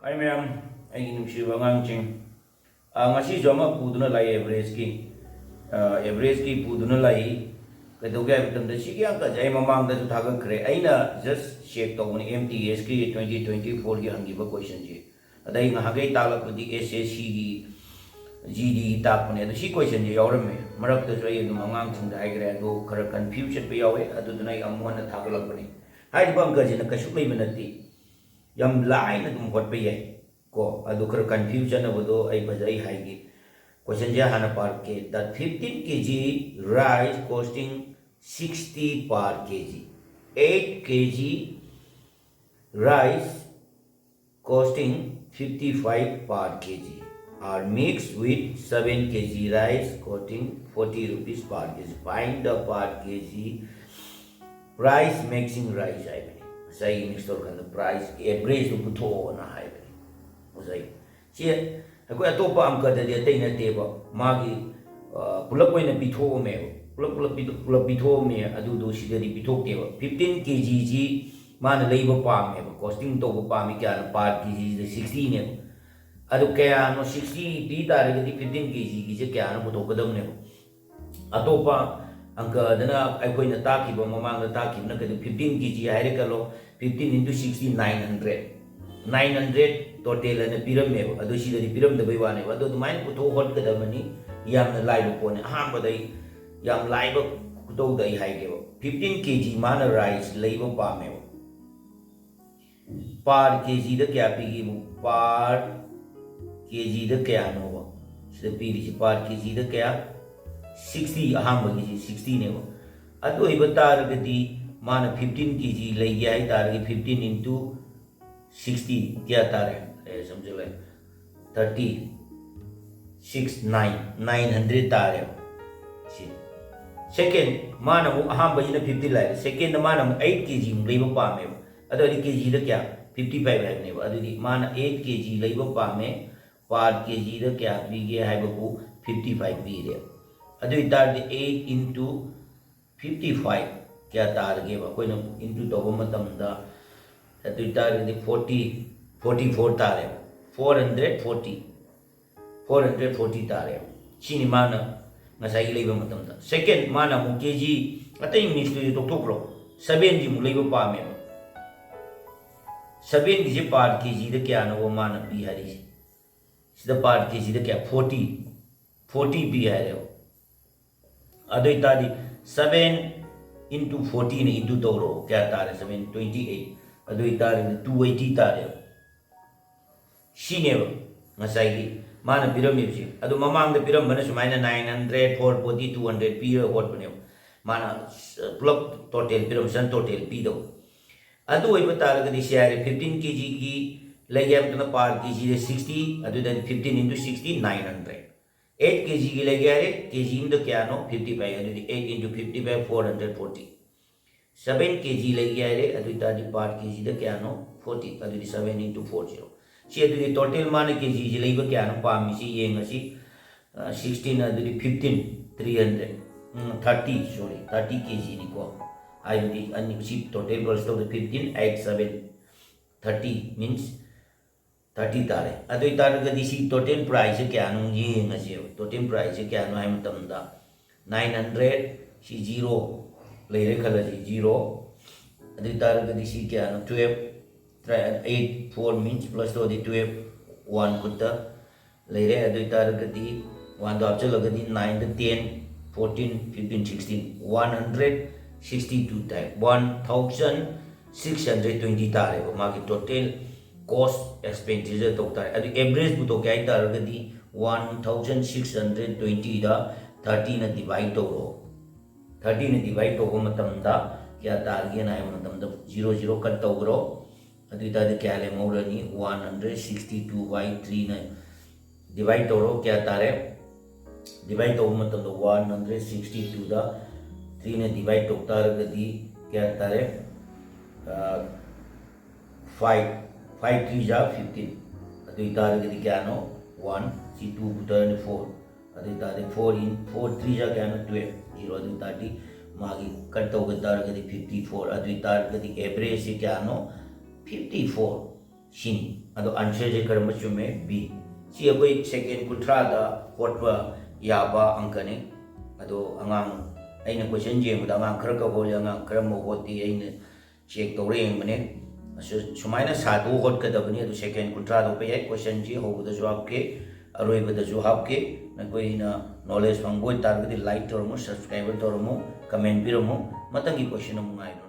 Hi ma'am, ay ginimsiwa ngang ching. Ngasi joma puduna lai average ki puduna lai kadoga bitam da shi yang ka jai mamang da thaga kre aina just check to ni MTS ki 2024 ki hangi ba question ji adai nga hagai talak di SSC ki GD tak ne da shi question ji yawram me marak da jai no ngang chung da ai gre do khara confusion pe yawe adu dunai amon na thagalak bani hai bam ga ji na kashu mai manati yam lai na dum hot pe ye ko adu khara confusion abodo ai bajai hai gi question ja hana par ke that 15 kg rice costing 60 per kg 8 kg rice costing 55 per kg are mixed with 7 kg rice costing 40 rupees per kg find the per kg price mixing rice hai sai mix tor kan price average to putho na hai sai che ko atopa am ka de tai na te ba magi pulak oina pitho me pulak pitho me adu do si de pitho te ba 15 kg ji man leiba pa me ba costing to pa me kya na par kg de 60 ne adu kya no 60 pi da re di 15 kg ki je kya na putho kadam ne atopa angka dana ai koina ta ki ba mamang ta ki na ka 15 kg ai re ka lo 15 into 60 900 total na piram me adu si de piram de bai wa ne adu mai putho hot ka da mani yam na lai ko ne ha ba dai yam lai ba to dai hai ke 15 kg man rice lai ba pa me par kg da kya pi gi par kg da kya no ba se pi ri par kg da kya 60 aham ba gi 60 ne ba adu ai ba tar ga di man 15 kg lai ya ai tar gi 15 into 60 kya tar hai समझ ले 900 तारे second माना मु अहम बजिना 50 लाए second माना मु 8 kg लेबो पामे अदो kg द क्या 55 है ने अदो माना 8 kg लेबो पामे पर kg द क्या पी गे है बकु 55 पी रे अदो इतार 8 into 55 क्या तार गे बा कोई न into तो मतम दा अदो इतार 44 तारे 440 तारे chini mana ngasai leiba matam da second mana mu kg atai mix to tok 7 ji mu leiba pa me 7 ji par kg da kya no mana pi hari sida par kg da kya 40 pi hari adoi tadi 7 into 14 into doro kya tare 728 adoi tare 280 tare Shineva Masai Mana Pyramid. Adu Mamang the Pyramid Mana 900, 440, 200 P what Mana plug total pyramid total Pido. Adu Ibatara the share 15 kg legam to the par kg 60, adu then 15 into 60, 900. 8 kg legare, kg in the piano 55, adu 8 into 55, 440. 7 kg legare, adu the par kg the piano 40, adu 7 into 40. C अदुदी total मान के जी जी लेबा क्या न पामी सी ये ngasi 16 अदुदी 15 300 30 sorry 30 kg ni ko I di ani si total plus to 15 8 7 30 means 30 tare adui tar ga di si total price क्या नु ये ngasi total price क्या नु ai matam da 900 si 0 le re khala si 0 adui tar ga di si क्या नु 12 8 4 means plus to the 12 1 kutta lere adu tar gadi 1 do apcha lagadi 9 the 10 14 15 16 162 type 1620 tare ma ki total cost expenditure to tare adu average bu to kya tar gadi 1620 da 13 na divide to 13 na divide to matam da kya tar ge na matam da 00 cut to ro अदुता the क्या ले मोरनी 162 by 3 ने divide करो क्या तारे divide तो मतलब 162 the 3 ने divide तो तारे गदी क्या तारे 5 3 जा 15 अदुता गदी क्या नो 1 सी 2 बुटर 4 अदुता द 4 in 4 3 जा क्या नो 12 0 अदुता दी मागी कट तो गदी 54 अदुता गदी एवरेज से क्या no 54 Sini. Ado answer je karamba chume B. Si akoi second kuntra da hotpa yaba angkane. Ado angang aina question je muda angang khara ka hol angang karamba hoti aina check tore mane. Sumaina sadu hot ka dabani ado second kuntra do pe question je ho da jawab ke aroi ba da jawab ke na koi na knowledge pangboy target like toromo subscribe toromo comment piromo matangi question mo ngai